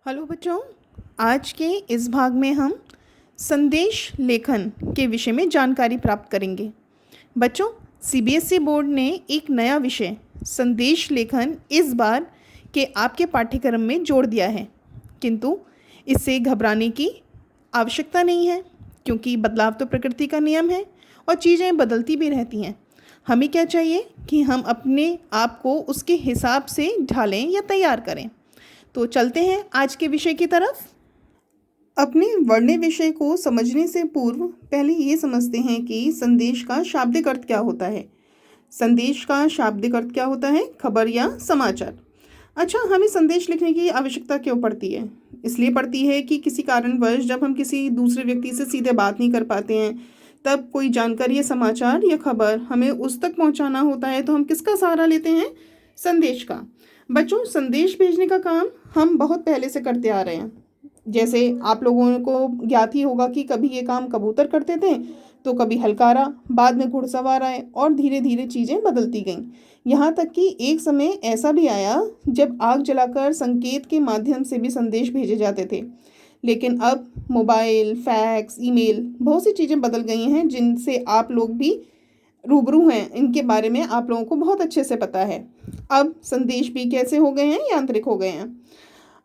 Hello बच्चों, आज के इस भाग में हम संदेश लेखन के विषय में जानकारी प्राप्त करेंगे। बच्चों, सीबीएसई बोर्ड ने एक नया विषय संदेश लेखन इस बार के आपके पाठ्यक्रम में जोड़ दिया है, किंतु इससे घबराने की आवश्यकता नहीं है, क्योंकि बदलाव तो प्रकृति का नियम है और चीज़ें बदलती भी रहती हैं। हमें क्या चाहिए कि हम अपने आप को उसके हिसाब से ढालें या तैयार करें। तो चलते हैं आज के विषय की तरफ। अपने वर्णित विषय को समझने से पूर्व पहले ये समझते हैं कि संदेश का शाब्दिक अर्थ क्या होता है। संदेश का शाब्दिक अर्थ क्या होता है? खबर या समाचार। अच्छा, हमें संदेश लिखने की आवश्यकता क्यों पड़ती है? इसलिए पड़ती है कि किसी कारणवश जब हम किसी दूसरे व्यक्ति से सीधे बात नहीं कर पाते हैं, तब कोई जानकारी या समाचार या खबर हमें उस तक पहुंचाना होता है, तो हम किसका सहारा लेते हैं? संदेश का। बच्चों, संदेश भेजने का काम हम बहुत पहले से करते आ रहे हैं। जैसे आप लोगों को ज्ञात ही होगा कि कभी ये काम कबूतर करते थे, तो कभी हलकारा, बाद में घुड़सवार आए और धीरे धीरे चीज़ें बदलती गईं। यहाँ तक कि एक समय ऐसा भी आया जब आग जलाकर संकेत के माध्यम से भी संदेश भेजे जाते थे। लेकिन अब मोबाइल, फैक्स, ईमेल, बहुत सी चीज़ें बदल गई हैं जिनसे आप लोग भी रूबरू हैं। इनके बारे में आप लोगों को बहुत अच्छे से पता है। अब संदेश भी कैसे हो गए हैं? यांत्रिक हो गए हैं।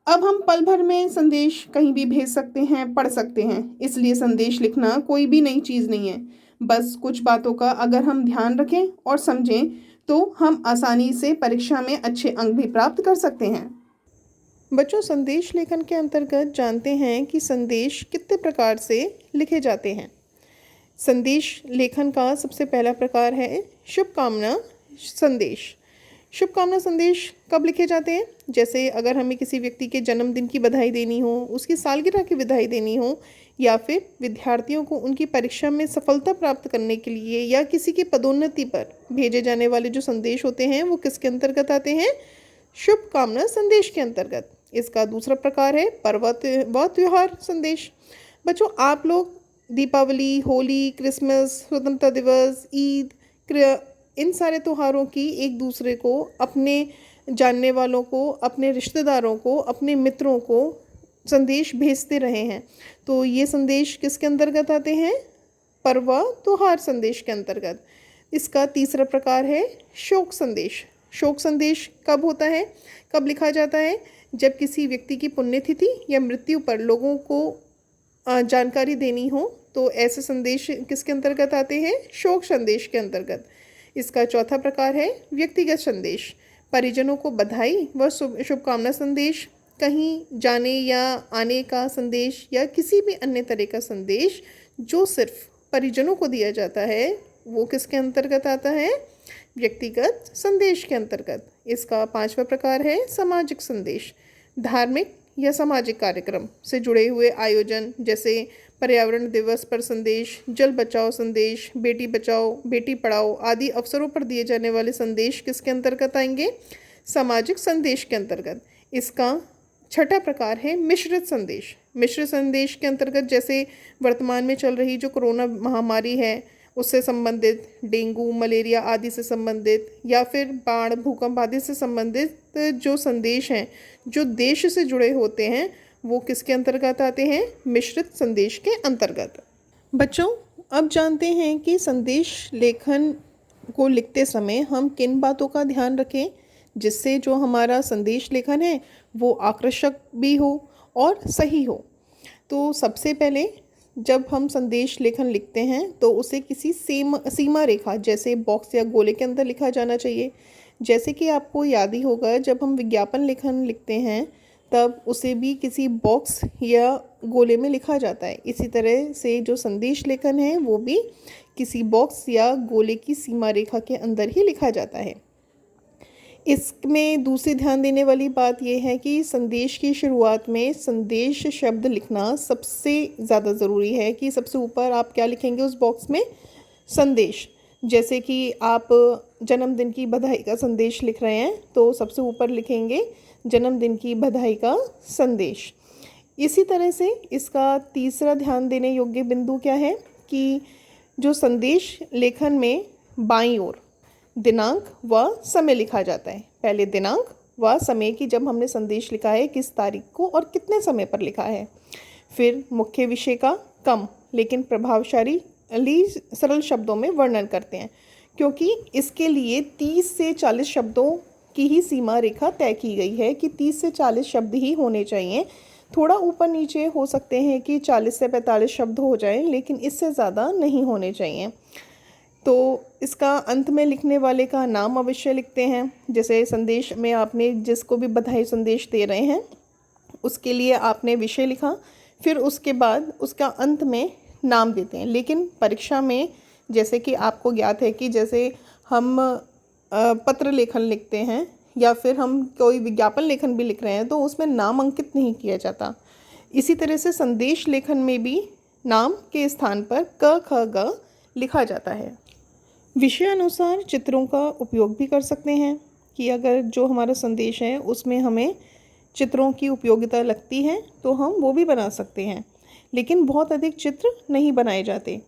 अब हम पल भर में संदेश कहीं भी भेज सकते हैं, पढ़ सकते हैं। इसलिए संदेश लिखना कोई भी नई चीज़ नहीं है। बस कुछ बातों का अगर हम ध्यान रखें और समझें, तो हम आसानी से परीक्षा में अच्छे अंक भी प्राप्त कर सकते हैं। बच्चों, संदेश लेखन के अंतर्गत जानते हैं कि संदेश कितने प्रकार से लिखे जाते हैं। संदेश लेखन का सबसे पहला प्रकार है शुभकामना संदेश। शुभकामना संदेश कब लिखे जाते हैं? जैसे अगर हमें किसी व्यक्ति के जन्मदिन की बधाई देनी हो, उसकी सालगिरह की बधाई देनी हो, या फिर विद्यार्थियों को उनकी परीक्षा में सफलता प्राप्त करने के लिए या किसी की पदोन्नति पर भेजे जाने वाले जो संदेश होते हैं, वो किसके अंतर्गत आते हैं? शुभकामना संदेश के अंतर्गत। इसका दूसरा प्रकार है पर्व व त्योहार संदेश। बच्चों, आप लोग दीपावली, होली, क्रिसमस, स्वतंत्रता दिवस, ईद, इन सारे त्योहारों की एक दूसरे को, अपने जानने वालों को, अपने रिश्तेदारों को, अपने मित्रों को संदेश भेजते रहे हैं। तो ये संदेश किसके अंतर्गत आते हैं? पर्व त्योहार संदेश के अंतर्गत। इसका तीसरा प्रकार है शोक संदेश। शोक संदेश कब होता है, कब लिखा जाता है? जब किसी व्यक्ति की पुण्यतिथि या मृत्यु पर लोगों को जानकारी देनी हो, तो ऐसे संदेश किसके अंतर्गत आते हैं? शोक संदेश के अंतर्गत। इसका चौथा प्रकार है व्यक्तिगत संदेश। परिजनों को बधाई व शुभकामना संदेश, कहीं जाने या आने का संदेश या किसी भी अन्य तरह का संदेश जो सिर्फ परिजनों को दिया जाता है, वो किसके अंतर्गत आता है? व्यक्तिगत संदेश के अंतर्गत। इसका पांचवा प्रकार है सामाजिक संदेश। धार्मिक या सामाजिक कार्यक्रम से जुड़े हुए आयोजन, जैसे पर्यावरण दिवस पर संदेश, जल बचाओ संदेश, बेटी बचाओ बेटी पढ़ाओ आदि अवसरों पर दिए जाने वाले संदेश किसके अंतर्गत आएंगे? सामाजिक संदेश के अंतर्गत। इसका छठा प्रकार है मिश्रित संदेश। मिश्रित संदेश के अंतर्गत जैसे वर्तमान में चल रही जो कोरोना महामारी है, उससे संबंधित, डेंगू, मलेरिया आदि से संबंधित, या फिर बाढ़, भूकंप आदि से संबंधित जो संदेश हैं, जो देश से जुड़े होते हैं, वो किसके अंतर्गत आते हैं? मिश्रित संदेश के अंतर्गत। बच्चों, अब जानते हैं कि संदेश लेखन को लिखते समय हम किन बातों का ध्यान रखें, जिससे जो हमारा संदेश लेखन है वो आकर्षक भी हो और सही हो। तो सबसे पहले जब हम संदेश लेखन लिखते हैं, तो उसे किसी सीमा रेखा, जैसे बॉक्स या गोले के अंदर लिखा जाना चाहिए। जैसे कि आपको याद ही होगा, जब हम विज्ञापन लेखन लिखते हैं, तब उसे भी किसी बॉक्स या गोले में लिखा जाता है। इसी तरह से जो संदेश लेखन है, वो भी किसी बॉक्स या गोले की सीमा रेखा के अंदर ही लिखा जाता है। इसमें दूसरी ध्यान देने वाली बात यह है कि संदेश की शुरुआत में संदेश शब्द लिखना सबसे ज़्यादा ज़रूरी है। कि सबसे ऊपर आप क्या लिखेंगे उस बॉक्स में? संदेश। जैसे कि आप जन्मदिन की बधाई का संदेश लिख रहे हैं, तो सबसे ऊपर लिखेंगे जन्मदिन की बधाई का संदेश। इसी तरह से इसका तीसरा ध्यान देने योग्य बिंदु क्या है कि जो संदेश लेखन में बाईं ओर दिनांक व समय लिखा जाता है। पहले दिनांक व समय की जब हमने संदेश लिखा है किस तारीख को और कितने समय पर लिखा है। फिर मुख्य विषय का कम लेकिन प्रभावशाली सरल शब्दों में वर्णन करते हैं, क्योंकि इसके लिए 30 से 40 शब्दों की ही सीमा रेखा तय की गई है कि 30 से 40 शब्द ही होने चाहिए। थोड़ा ऊपर नीचे हो सकते हैं कि 40 से 45 शब्द हो जाएं, लेकिन इससे ज़्यादा नहीं होने चाहिए। तो इसका अंत में लिखने वाले का नाम अवश्य लिखते हैं। जैसे संदेश में आपने जिसको भी बधाई संदेश दे रहे हैं उसके लिए आपने विषय लिखा, फिर उसके बाद उसका अंत में नाम देते हैं। लेकिन परीक्षा में जैसे कि आपको ज्ञात है कि जैसे हम पत्र लेखन लिखते हैं या फिर हम कोई विज्ञापन लेखन भी लिख रहे हैं तो उसमें नाम अंकित नहीं किया जाता। इसी तरह से संदेश लेखन में भी नाम के स्थान पर क ख ग लिखा जाता है। विषय अनुसार चित्रों का उपयोग भी कर सकते हैं कि अगर जो हमारा संदेश है उसमें हमें चित्रों की उपयोगिता लगती है तो हम वो भी बना सकते हैं, लेकिन बहुत अधिक चित्र नहीं बनाए जाते।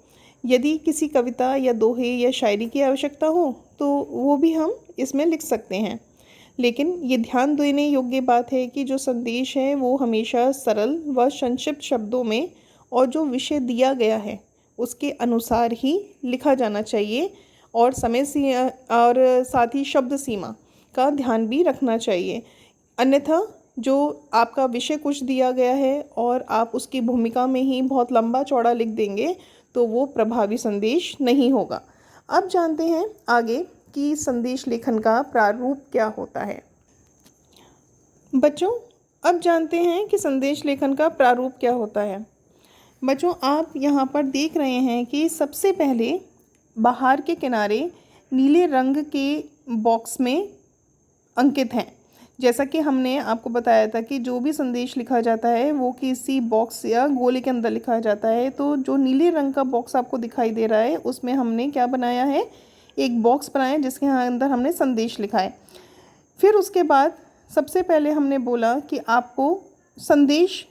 यदि किसी कविता या दोहे या शायरी की आवश्यकता हो तो वो भी हम इसमें लिख सकते हैं। लेकिन ये ध्यान देने योग्य बात है कि जो संदेश है वो हमेशा सरल व संक्षिप्त शब्दों में और जो विषय दिया गया है उसके अनुसार ही लिखा जाना चाहिए, और समय से और साथ ही शब्द सीमा का ध्यान भी रखना चाहिए। अन्यथा जो आपका विषय कुछ दिया गया है और आप उसकी भूमिका में ही बहुत लंबा चौड़ा लिख देंगे तो वो प्रभावी संदेश नहीं होगा। अब जानते हैं आगे कि संदेश लेखन का प्रारूप क्या होता है। बच्चों, अब जानते हैं कि संदेश लेखन का प्रारूप क्या होता है। बच्चों, आप यहाँ पर देख रहे हैं कि सबसे पहले बाहर के किनारे नीले रंग के बॉक्स में अंकित हैं। जैसा कि हमने आपको बताया था कि जो भी संदेश लिखा जाता है वो किसी बॉक्स या गोले के अंदर लिखा जाता है। तो जो नीले रंग का बॉक्स आपको दिखाई दे रहा है उसमें हमने क्या बनाया है, एक बॉक्स बनाया जिसके अंदर हमने संदेश लिखा है। फिर उसके बाद सबसे पहले हमने बोला कि आपको संदेश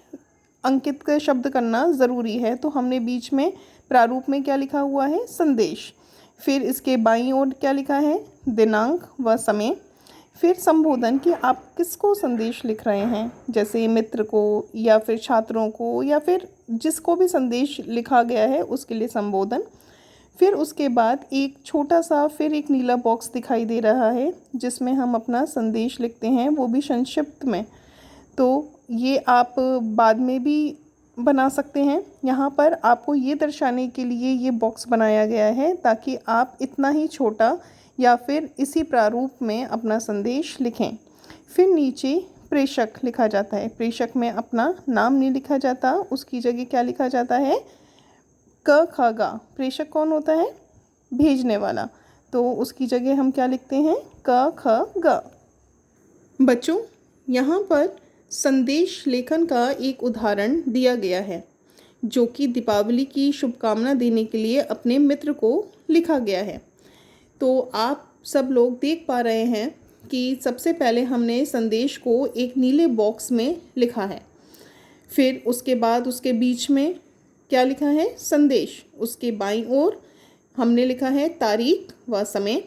अंकित का शब्द करना ज़रूरी है, तो हमने बीच में प्रारूप में क्या लिखा हुआ है, संदेश। फिर इसके बाईं ओर क्या लिखा है, दिनांक व समय। फिर संबोधन कि आप किसको संदेश लिख रहे हैं, जैसे मित्र को या फिर छात्रों को या फिर जिसको भी संदेश लिखा गया है उसके लिए संबोधन। फिर उसके बाद एक छोटा सा फिर एक नीला बॉक्स दिखाई दे रहा है जिसमें हम अपना संदेश लिखते हैं, वो भी संक्षिप्त में। तो ये आप बाद में भी बना सकते हैं। यहाँ पर आपको ये दर्शाने के लिए ये बॉक्स बनाया गया है ताकि आप इतना ही छोटा या फिर इसी प्रारूप में अपना संदेश लिखें। फिर नीचे प्रेषक लिखा जाता है। प्रेषक में अपना नाम नहीं लिखा जाता, उसकी जगह क्या लिखा जाता है, क ख ग। प्रेषक कौन होता है, भेजने वाला, तो उसकी जगह हम क्या लिखते हैं, क ख ग। बच्चों, यहाँ पर संदेश लेखन का एक उदाहरण दिया गया है जो कि दीपावली की शुभकामना देने के लिए अपने मित्र को लिखा गया है। तो आप सब लोग देख पा रहे हैं कि सबसे पहले हमने संदेश को एक नीले बॉक्स में लिखा है। फिर उसके बाद उसके बीच में क्या लिखा है, संदेश। उसके बाईं ओर हमने लिखा है तारीख व समय।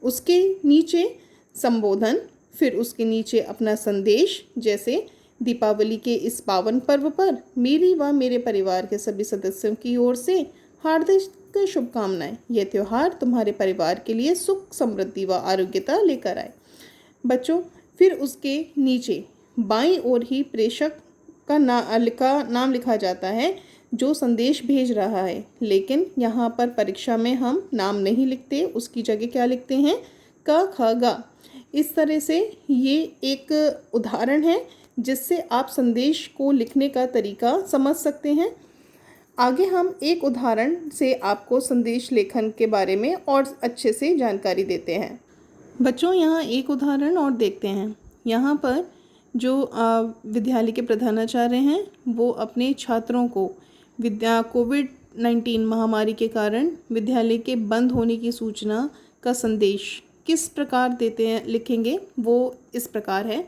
उसके नीचे संबोधन। फिर उसके नीचे अपना संदेश, जैसे दीपावली के इस पावन पर्व पर मेरी व मेरे परिवार के सभी सदस्यों की ओर से हार्दिक शुभकामनाएं। यह त्यौहार तुम्हारे परिवार के लिए सुख, समृद्धि व आरोग्यता लेकर आए। बच्चों, फिर उसके नीचे बाईं ओर ही प्रेषक का नाम लिखा जाता है जो संदेश भेज रहा है। लेकिन यहाँ पर परीक्षा में हम नाम नहीं लिखते, उसकी जगह क्या लिखते हैं, क ख ग। इस तरह से ये एक उदाहरण है जिससे आप संदेश को लिखने का तरीका समझ सकते हैं। आगे हम एक उदाहरण से आपको संदेश लेखन के बारे में और अच्छे से जानकारी देते हैं। बच्चों, यहाँ एक उदाहरण और देखते हैं। यहाँ पर जो विद्यालय के प्रधानाचार्य हैं वो अपने छात्रों को कोविड-19 महामारी के कारण विद्यालय के बंद होने की सूचना का संदेश किस प्रकार देते हैं, लिखेंगे, वो इस प्रकार है।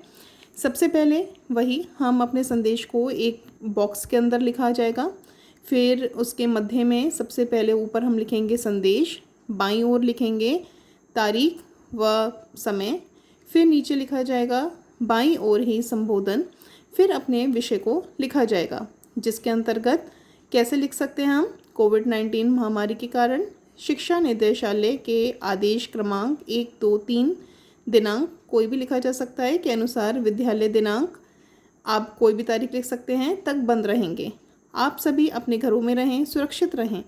सबसे पहले वही हम अपने संदेश को एक बॉक्स के अंदर लिखा जाएगा। फिर उसके मध्य में सबसे पहले ऊपर हम लिखेंगे संदेश, बाईं ओर लिखेंगे तारीख व समय। फिर नीचे लिखा जाएगा बाईं ओर ही संबोधन, फिर अपने विषय को लिखा जाएगा, जिसके अंतर्गत कैसे लिख सकते हैं हम। कोविड-19 महामारी के कारण शिक्षा निदेशालय के आदेश क्रमांक 123 दिनांक कोई भी लिखा जा सकता है के अनुसार विद्यालय दिनांक, आप कोई भी तारीख लिख सकते हैं, तक बंद रहेंगे। आप सभी अपने घरों में रहें, सुरक्षित रहें।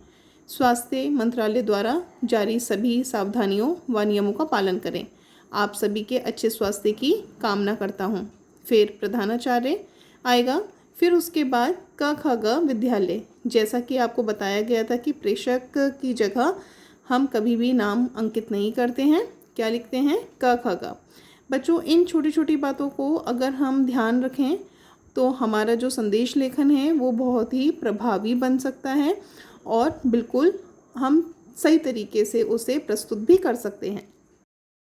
स्वास्थ्य मंत्रालय द्वारा जारी सभी सावधानियों व नियमों का पालन करें। आप सभी के अच्छे स्वास्थ्य की कामना करता हूँ। फिर प्रधानाचार्य आएगा, फिर उसके बाद क ख ग विद्यालय। जैसा कि आपको बताया गया था कि प्रेषक की जगह हम कभी भी नाम अंकित नहीं करते हैं, क्या लिखते हैं, क ख ग। बच्चों, इन छोटी छोटी बातों को अगर हम ध्यान रखें तो हमारा जो संदेश लेखन है वो बहुत ही प्रभावी बन सकता है और बिल्कुल हम सही तरीके से उसे प्रस्तुत भी कर सकते हैं।